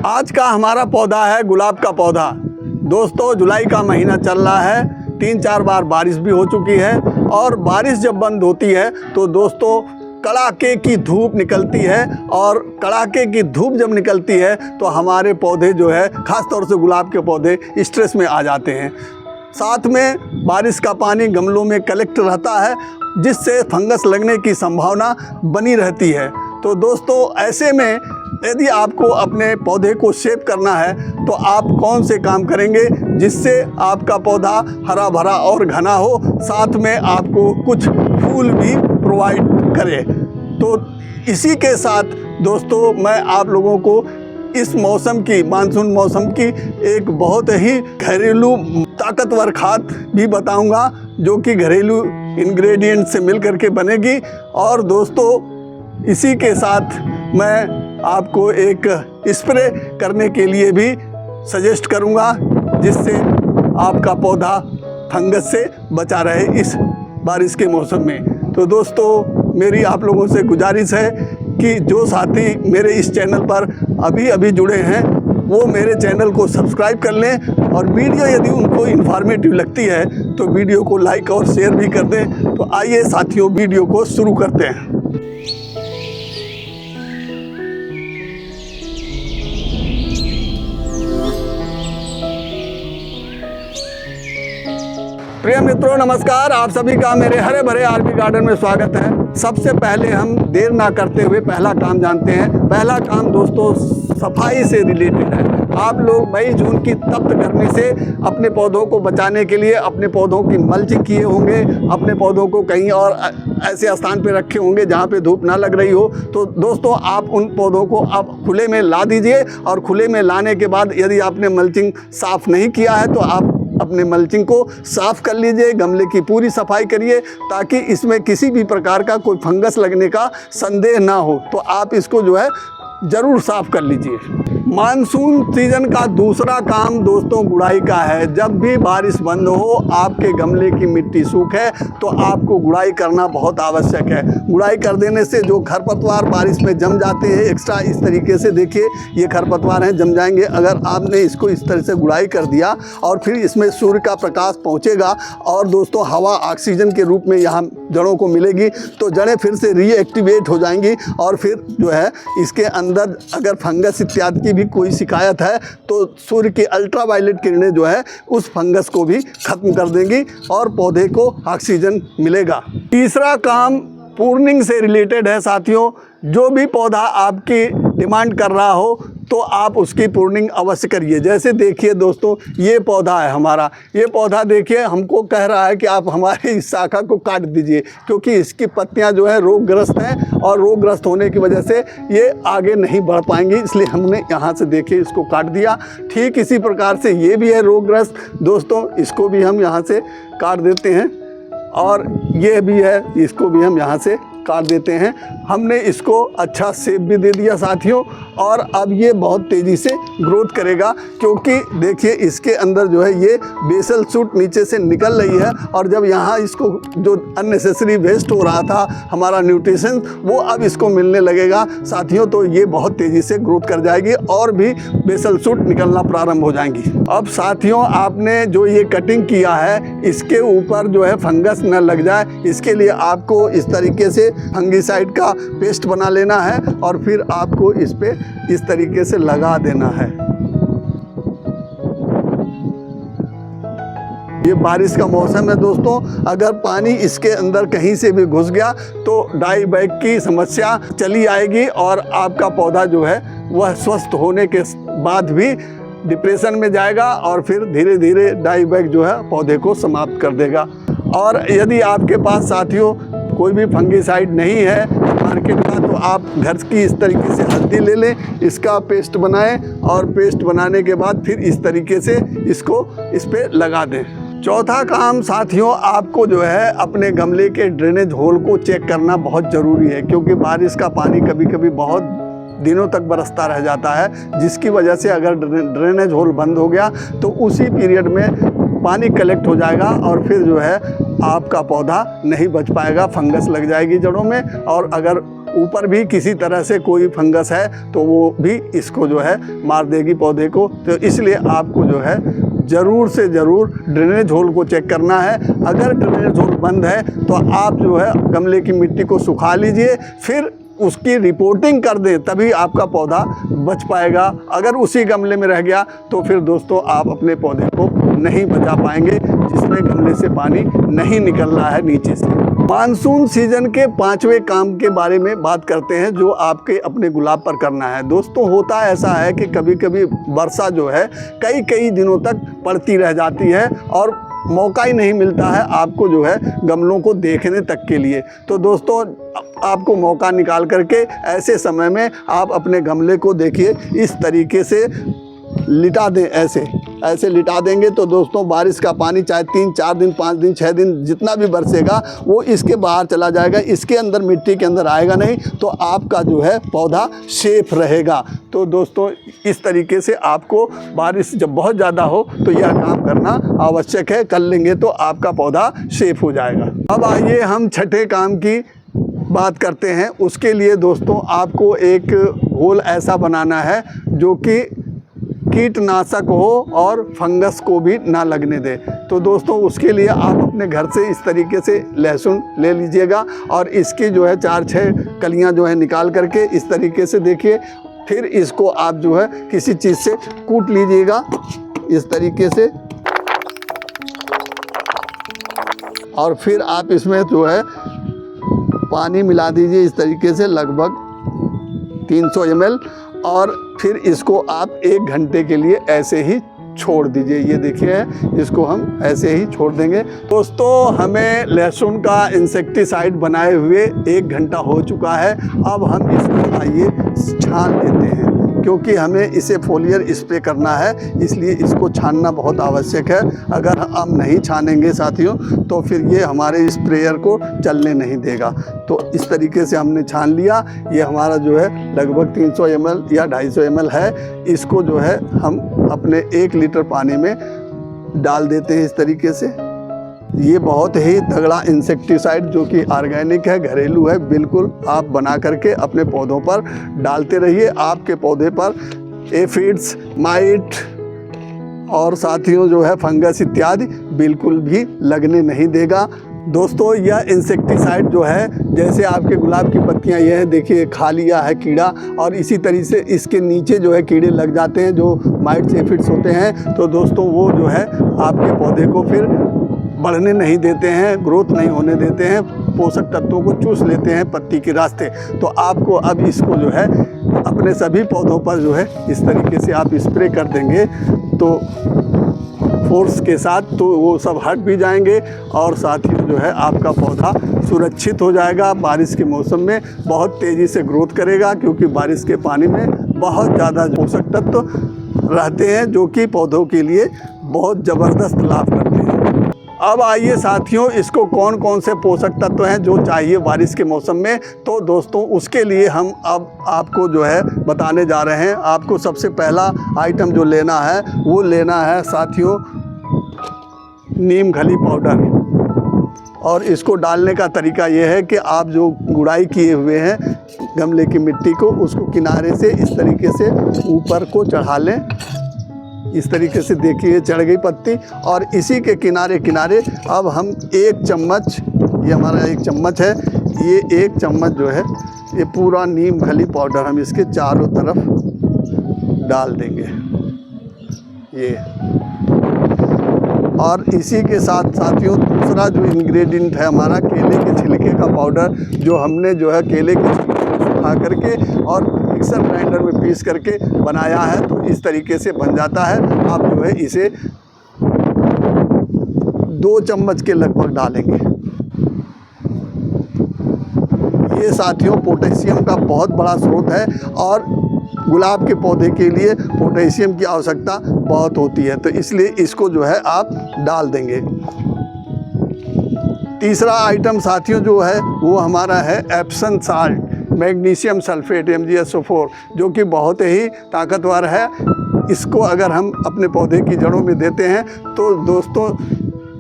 आज का हमारा पौधा है गुलाब का पौधा। दोस्तों जुलाई का महीना चल रहा है, 3-4 बार बारिश भी हो चुकी है और बारिश जब बंद होती है तो दोस्तों कड़ाके की धूप निकलती है और कड़ाके की धूप जब निकलती है तो हमारे पौधे जो है ख़ास तौर से गुलाब के पौधे स्ट्रेस में आ जाते हैं। साथ में बारिश का पानी गमलों में कलेक्ट रहता है जिससे फंगस लगने की संभावना बनी रहती है। तो दोस्तों ऐसे में यदि आपको अपने पौधे को सेव करना है तो आप कौन से काम करेंगे जिससे आपका पौधा हरा भरा और घना हो, साथ में आपको कुछ फूल भी प्रोवाइड करे। तो इसी के साथ दोस्तों मैं आप लोगों को इस मौसम की, मानसून मौसम की एक बहुत ही घरेलू ताकतवर खाद भी बताऊंगा जो कि घरेलू इंग्रेडिएंट से मिल करके बनेगी। और दोस्तों इसी के साथ मैं आपको एक स्प्रे करने के लिए भी सजेस्ट करूंगा जिससे आपका पौधा फंगस से बचा रहे इस बारिश के मौसम में। तो दोस्तों मेरी आप लोगों से गुजारिश है कि जो साथी मेरे इस चैनल पर अभी जुड़े हैं वो मेरे चैनल को सब्सक्राइब कर लें और वीडियो यदि उनको इन्फॉर्मेटिव लगती है तो वीडियो को लाइक और शेयर भी कर दें। तो आइए साथियों वीडियो को शुरू करते हैं। प्रिय मित्रों नमस्कार, आप सभी का मेरे हरे भरे आरबी गार्डन में स्वागत है। सबसे पहले हम देर ना करते हुए पहला काम जानते हैं। पहला काम दोस्तों सफाई से रिलेटेड है। आप लोग मई जून की तप्त गर्मी से अपने पौधों को बचाने के लिए अपने पौधों की मल्चिंग किए होंगे, अपने पौधों को कहीं और ऐसे स्थान पे रखे होंगे जहाँ पे धूप ना लग रही हो। तो दोस्तों आप उन पौधों को आप खुले में ला दीजिए और खुले में लाने के बाद यदि आपने मल्चिंग साफ़ नहीं किया है तो आप अपने मल्चिंग को साफ़ कर लीजिए, गमले की पूरी सफाई करिए ताकि इसमें किसी भी प्रकार का कोई फंगस लगने का संदेह ना हो। तो आप इसको जो है ज़रूर साफ़ कर लीजिए। मानसून सीजन का दूसरा काम दोस्तों गुड़ाई का है। जब भी बारिश बंद हो, आपके गमले की मिट्टी सूखे तो आपको गुड़ाई करना बहुत आवश्यक है। गुड़ाई कर देने से जो खरपतवार बारिश में जम जाते हैं एक्स्ट्रा, इस तरीके से देखिए ये खरपतवार हैं जम जाएंगे। अगर आपने इसको इस तरह से गुड़ाई कर दिया और फिर इसमें सूर्य का प्रकाश पहुँचेगा और दोस्तों हवा ऑक्सीजन के रूप में यहाँ जड़ों को मिलेगी तो जड़ें फिर से रीएक्टिवेट हो जाएंगी और फिर जो है इसके अंदर अगर फंगस इत्यादि की भी कोई शिकायत है तो सूर्य की अल्ट्रावायलेट किरणें जो है उस फंगस को भी खत्म कर देंगी और पौधे को ऑक्सीजन मिलेगा। तीसरा काम प्रूनिंग से रिलेटेड है साथियों। जो भी पौधा आपकी डिमांड कर रहा हो तो आप उसकी प्रूनिंग अवश्य करिए। जैसे देखिए दोस्तों ये पौधा है हमारा, ये पौधा देखिए हमको कह रहा है कि आप हमारी इस शाखा को काट दीजिए क्योंकि इसकी पत्तियां जो है रोगग्रस्त हैं और रोगग्रस्त होने की वजह से ये आगे नहीं बढ़ पाएंगी, इसलिए हमने यहाँ से देखिए इसको काट दिया। ठीक इसी प्रकार से ये भी है रोगग्रस्त दोस्तों, इसको भी हम यहाँ से काट देते हैं और ये भी है, इसको भी हम यहाँ से काट देते हैं। हमने इसको अच्छा सेब भी दे दिया साथियों और अब ये बहुत तेज़ी से ग्रोथ करेगा क्योंकि देखिए इसके अंदर जो है ये बेसल शूट नीचे से निकल रही है और जब यहाँ इसको जो अननेसेसरी वेस्ट हो रहा था हमारा न्यूट्रिशन वो अब इसको मिलने लगेगा साथियों। तो ये बहुत तेज़ी से ग्रोथ कर जाएगी और भी बेसल शूट निकलना प्रारंभ हो जाएंगी। अब साथियों आपने जो ये कटिंग किया है इसके ऊपर जो है फंगस न लग जाए इसके लिए आपको इस तरीके से फंगीसाइड का पेस्ट बना लेना है और फिर आपको इस पे इस तरीके से लगा देना है। ये बारिश का मौसम है दोस्तों, अगर पानी इसके अंदर कहीं से भी घुस गया तो डाई बैग की समस्या चली आएगी और आपका पौधा जो है वह स्वस्थ होने के बाद भी डिप्रेशन में जाएगा और फिर धीरे धीरे डाई बैग जो है पौधे को समाप्त कर देगा। और यदि आपके पास साथियों कोई भी फंगीसाइड नहीं है मार्केट का तो आप घर की इस तरीके से हल्दी ले लें, इसका पेस्ट बनाएं और पेस्ट बनाने के बाद फिर इस तरीके से इसको इस पे लगा दें। चौथा काम साथियों आपको जो है अपने गमले के ड्रेनेज होल को चेक करना बहुत ज़रूरी है क्योंकि बारिश का पानी कभी कभी बहुत दिनों तक बरसता रह जाता है जिसकी वजह से अगर ड्रेनेज होल बंद हो गया तो उसी पीरियड में पानी कलेक्ट हो जाएगा और फिर जो है आपका पौधा नहीं बच पाएगा, फंगस लग जाएगी जड़ों में, और अगर ऊपर भी किसी तरह से कोई फंगस है तो वो भी इसको जो है मार देगी पौधे को। तो इसलिए आपको जो है ज़रूर से ज़रूर ड्रेनेज होल को चेक करना है। अगर ड्रेनेज होल बंद है तो आप जो है गमले की मिट्टी को सुखा लीजिए, फिर उसकी रिपोर्टिंग कर दें, तभी आपका पौधा बच पाएगा। अगर उसी गमले में रह गया तो फिर दोस्तों आप अपने पौधे को नहीं बचा पाएंगे, जिसमें गमले से पानी नहीं निकल रहा है नीचे से। मानसून सीजन के 5वें काम के बारे में बात करते हैं जो आपके अपने गुलाब पर करना है। दोस्तों होता ऐसा है कि कभी कभी वर्षा जो है कई कई दिनों तक पड़ती रह जाती है और मौका ही नहीं मिलता है आपको जो है गमलों को देखने तक के लिए। तो दोस्तों आपको मौका निकाल करके ऐसे समय में आप अपने गमले को देखिए इस तरीके से लिटा दें। ऐसे लिटा देंगे तो दोस्तों बारिश का पानी चाहे 3 4 दिन 5 दिन 6 दिन जितना भी बरसेगा वो इसके बाहर चला जाएगा, इसके अंदर मिट्टी के अंदर आएगा नहीं, तो आपका जो है पौधा सेफ रहेगा। तो दोस्तों इस तरीके से आपको बारिश जब बहुत ज़्यादा हो तो यह काम करना आवश्यक है, कर लेंगे तो आपका पौधा सेफ हो जाएगा। अब आइए हम छठे काम की बात करते हैं। उसके लिए दोस्तों आपको एक घोल ऐसा बनाना है जो कि कीटनाशक हो और फंगस को भी ना लगने दे। तो दोस्तों उसके लिए आप अपने घर से इस तरीके से लहसुन ले लीजिएगा और इसकी जो है 4-6 कलियां जो है निकाल करके इस तरीके से देखिए, फिर इसको आप जो है किसी चीज़ से कूट लीजिएगा इस तरीके से, और फिर आप इसमें जो है पानी मिला दीजिए इस तरीके से लगभग 300 ml, और फिर इसको आप 1 घंटे के लिए ऐसे ही छोड़ दीजिए। ये देखिए इसको हम ऐसे ही छोड़ देंगे। दोस्तों हमें लहसुन का इंसेक्टिसाइड बनाए हुए 1 घंटा हो चुका है। अब हम इसको आइए छान लेते हैं, क्योंकि हमें इसे फोलियर स्प्रे करना है, इसलिए इसको छानना बहुत आवश्यक है। अगर हम नहीं छानेंगे साथियों तो फिर ये हमारे स्प्रेयर को चलने नहीं देगा। तो इस तरीके से हमने छान लिया। ये हमारा जो है लगभग 300 ml या 250 ml है। इसको जो है हम अपने 1 लीटर पानी में डाल देते हैं इस तरीके से। ये बहुत ही तगड़ा इंसेक्टिसाइड जो कि ऑर्गेनिक है, घरेलू है, बिल्कुल आप बना करके अपने पौधों पर डालते रहिए। आपके पौधे पर एफिड्स, माइट और साथियों जो है फंगस इत्यादि बिल्कुल भी लगने नहीं देगा। दोस्तों यह इंसेक्टिसाइड जो है, जैसे आपके गुलाब की पत्तियां ये हैं, देखिए खा लिया है कीड़ा, और इसी तरीके से इसके नीचे जो है कीड़े लग जाते हैं जो माइट्स एफिड्स होते हैं। तो दोस्तों वो जो है आपके पौधे को फिर बढ़ने नहीं देते हैं, ग्रोथ नहीं होने देते हैं, पोषक तत्वों को चूस लेते हैं पत्ती के रास्ते। तो आपको अब इसको जो है अपने सभी पौधों पर जो है इस तरीके से आप स्प्रे कर देंगे तो फोर्स के साथ, तो वो सब हट भी जाएंगे और साथ ही जो है आपका पौधा सुरक्षित हो जाएगा। बारिश के मौसम में बहुत तेज़ी से ग्रोथ करेगा, क्योंकि बारिश के पानी में बहुत ज़्यादा पोषक तत्व रहते हैं जो कि पौधों के लिए बहुत ज़बरदस्त लाभ करते हैं। अब आइए साथियों, इसको कौन कौन से पोषक तत्व हैं जो चाहिए बारिश के मौसम में, तो दोस्तों उसके लिए हम अब आपको जो है बताने जा रहे हैं। आपको सबसे पहला आइटम जो लेना है वो लेना है साथियों नीम खली पाउडर। और इसको डालने का तरीका ये है कि आप जो गुड़ाई किए हुए हैं गमले की मिट्टी को, उसको किनारे से इस तरीके से ऊपर को चढ़ा लें। इस तरीके से देखिए चढ़ गई पत्ती, और इसी के किनारे किनारे अब हम 1 चम्मच, ये हमारा 1 चम्मच है, ये 1 चम्मच जो है ये पूरा नीम खली पाउडर हम इसके चारों तरफ डाल देंगे ये। और इसी के साथ साथियों दूसरा जो इंग्रेडिएंट है हमारा केले के छिलके का पाउडर, जो हमने जो है केले के छिलके को सुखा करके और मिक्सर ग्राइंडर में पीस करके बनाया है। तो इस तरीके से बन जाता है। आप जो है इसे 2 चम्मच के लगभग डालेंगे। ये साथियों पोटेशियम का बहुत बड़ा स्रोत है और गुलाब के पौधे के लिए पोटेशियम की आवश्यकता बहुत होती है, तो इसलिए इसको जो है आप डाल देंगे। तीसरा आइटम साथियों जो है वो हमारा है Epsom salt, magnesium sulphate MgSO4, जो कि बहुत ही ताकतवर है। इसको अगर हम अपने पौधे की जड़ों में देते हैं तो दोस्तों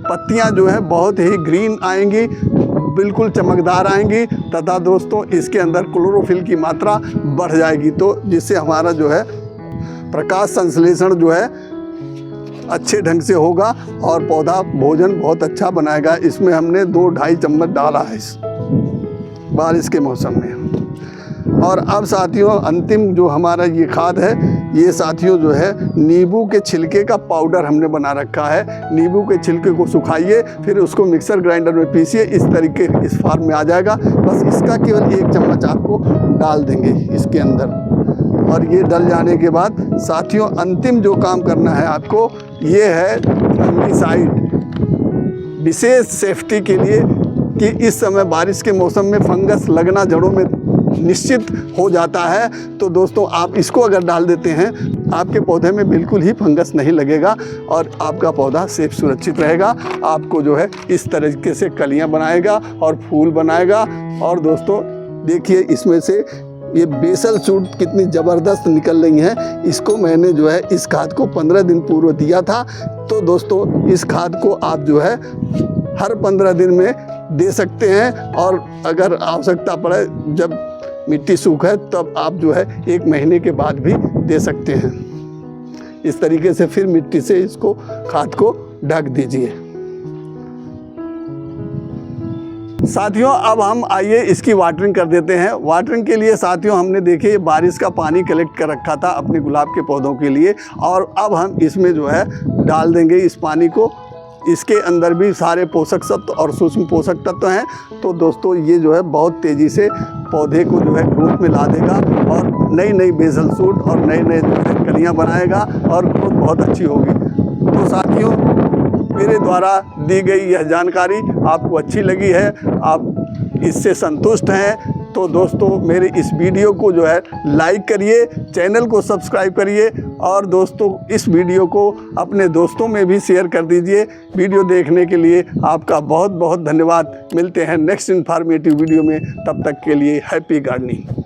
पत्तियां जो है बहुत ही ग्रीन आएंगी, बिल्कुल चमकदार आएंगी, तथा दोस्तों इसके अंदर क्लोरोफिल की मात्रा बढ़ जाएगी, तो जिससे हमारा जो है प्रकाश संश्लेषण जो है अच्छे ढंग से होगा और पौधा भोजन बहुत अच्छा बनाएगा। इसमें हमने 2-2.5 चम्मच डाला है इस बारिश के मौसम में। और अब साथियों अंतिम जो हमारा ये खाद है, ये साथियों जो है नींबू के छिलके का पाउडर हमने बना रखा है। नींबू के छिलके को सुखाइए, फिर उसको मिक्सर ग्राइंडर में पीसिए, इस तरीके इस फॉर्म में आ जाएगा। बस इसका केवल 1 चम्मच आपको डाल देंगे इसके अंदर। और ये डल जाने के बाद साथियों अंतिम जो काम करना है आपको, ये है फंगिसाइड, विशेष सेफ्टी के लिए कि इस समय बारिश के मौसम में फंगस लगना जड़ों में निश्चित हो जाता है। तो दोस्तों आप इसको अगर डाल देते हैं, आपके पौधे में बिल्कुल ही फंगस नहीं लगेगा और आपका पौधा सेफ सुरक्षित रहेगा। आपको जो है इस तरीके से कलियां बनाएगा और फूल बनाएगा। और दोस्तों देखिए इसमें से ये बेसल सूट कितनी ज़बरदस्त निकल रही हैं। इसको मैंने जो है इस खाद को 15 दिन पूर्व दिया था। तो दोस्तों इस खाद को आप जो है हर 15 दिन में दे सकते हैं, और अगर आवश्यकता पड़े जब मिट्टी सूखे तब आप जो है 1 महीने के बाद भी दे सकते हैं। इस तरीके से फिर मिट्टी से इसको खाद को ढक दीजिए। साथियों अब हम आइए इसकी वाटरिंग कर देते हैं। वाटरिंग के लिए साथियों हमने देखिए बारिश का पानी कलेक्ट कर रखा था अपने गुलाब के पौधों के लिए, और अब हम इसमें जो है डाल देंगे इस पानी को। इसके अंदर भी सारे पोषक तत्व और सूक्ष्म पोषक तत्व हैं। तो दोस्तों ये जो है बहुत तेज़ी से पौधे को जो है ग्रोथ में ला देगा और नई नई बेसल सूट और नए नए जो है कलियाँ बनाएगा और ग्रोथ बहुत अच्छी होगी। तो साथियों मेरे द्वारा दी गई यह जानकारी आपको अच्छी लगी है, आप इससे संतुष्ट हैं, तो दोस्तों मेरे इस वीडियो को जो है लाइक करिए, चैनल को सब्सक्राइब करिए, और दोस्तों इस वीडियो को अपने दोस्तों में भी शेयर कर दीजिए। वीडियो देखने के लिए आपका बहुत बहुत धन्यवाद। मिलते हैं नेक्स्ट इन्फॉर्मेटिव वीडियो में, तब तक के लिए हैप्पी गार्डनिंग।